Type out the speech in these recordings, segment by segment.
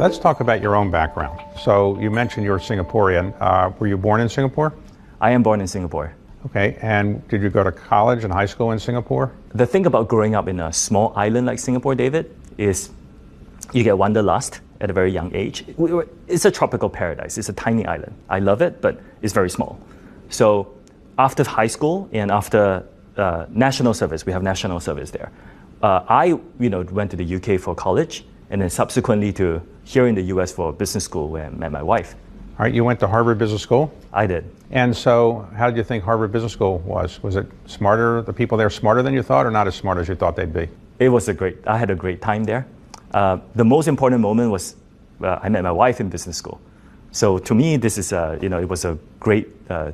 Let's talk about your own background. So you mentioned you're Singaporean. Were you born in Singapore? I am born in Singapore. Okay, and did you go to college and high school in Singapore? The thing about growing up in a small island like Singapore, David, is you get wanderlust at a very young age. It's a tropical paradise. It's a tiny island. I love it, but it's very small. So after high school and after national service, we have national service there. I went to the UK for college and then subsequently to here in the US for business school where I met my wife. All right, you went to Harvard Business School? I did. And so how did you think Harvard Business School was? Was it smarter, the people there smarter than you thought, or not as smart as you thought they'd be? I had a great time there. The most important moment was I met my wife in business school. So to me, this is, it was a great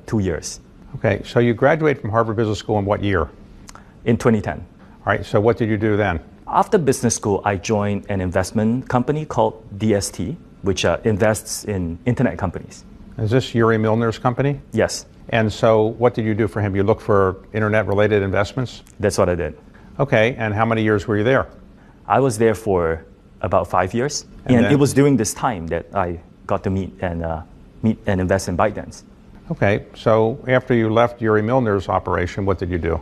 2 years. Okay, so you graduated from Harvard Business School in what year? In 2010. All right, so what did you do then? After business school, I joined an investment company called DST, which invests in internet companies. Is this Yuri Milner's company? Yes. And so what did you do for him? You look for internet-related investments? That's what I did. Okay, and how many years were you there? I was there for about 5 years. And it was during this time that I got to meet and invest in ByteDance. Okay, so after you left Yuri Milner's operation, what did you do?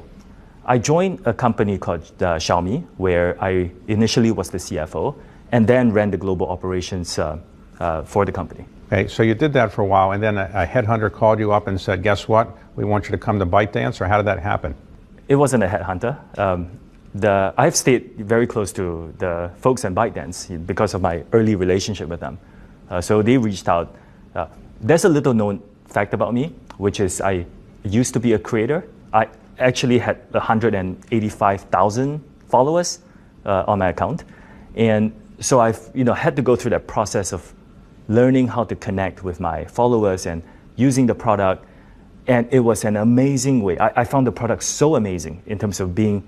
I joined a company called Xiaomi, where I initially was the CFO and then ran the global operations for the company. Okay, so you did that for a while, and then a headhunter called you up and said, guess what? We want you to come to ByteDance, or how did that happen? It wasn't a headhunter. I've stayed very close to the folks at ByteDance because of my early relationship with them. So they reached out. There's a little known fact about me, which is I used to be a creator. I actually had 185,000 followers on my account. And so I've had to go through that process of learning how to connect with my followers and using the product. And it was an amazing way. I found the product so amazing in terms of being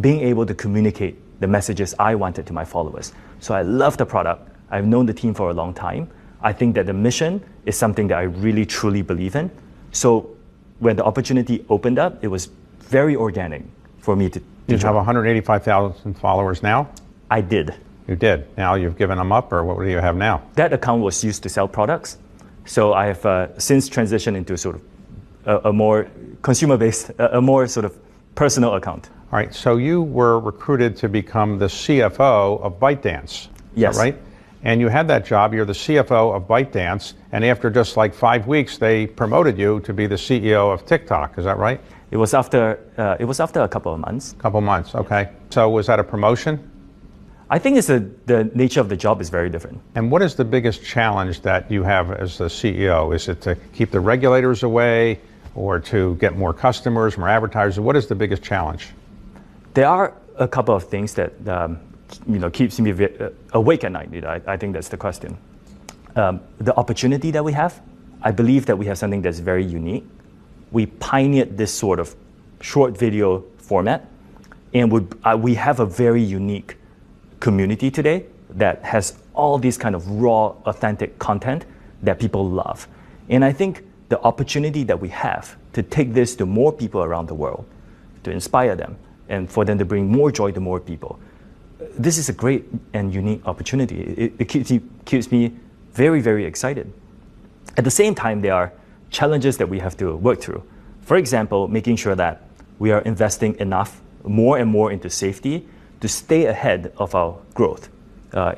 able to communicate the messages I wanted to my followers. So I love the product. I've known the team for a long time. I think that the mission is something that I really, truly believe in. So when the opportunity opened up, it was very organic for me to You have 185,000 followers now? I did. You did. Now you've given them up, or what do you have now? That account was used to sell products. So I have since transitioned into sort of a more consumer-based, a more sort of personal account. All right, so you were recruited to become the CFO of ByteDance. Yes. Right? And you had that job, you're the CFO of ByteDance, and after just like 5 weeks, they promoted you to be the CEO of TikTok, is that right? It was after a couple of months. Couple months, okay. So was that a promotion? I think the nature of the job is very different. And what is the biggest challenge that you have as the CEO? Is it to keep the regulators away, or to get more customers, more advertisers? What is the biggest challenge? There are a couple of things that keeps me awake at night. I think that's the question. The opportunity that we have, I believe that we have something that's very unique. We pioneered this sort of short video format, and we have a very unique community today that has all these kind of raw, authentic content that people love. And I think the opportunity that we have to take this to more people around the world, to inspire them, and for them to bring more joy to more people, this is a great and unique opportunity. It keeps me very, very excited. At the same time, there are challenges that we have to work through. For example, making sure that we are investing enough, more and more into safety to stay ahead of our growth,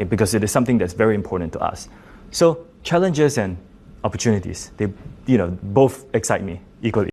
because it is something that's very important to us. So challenges and opportunities, they both excite me equally.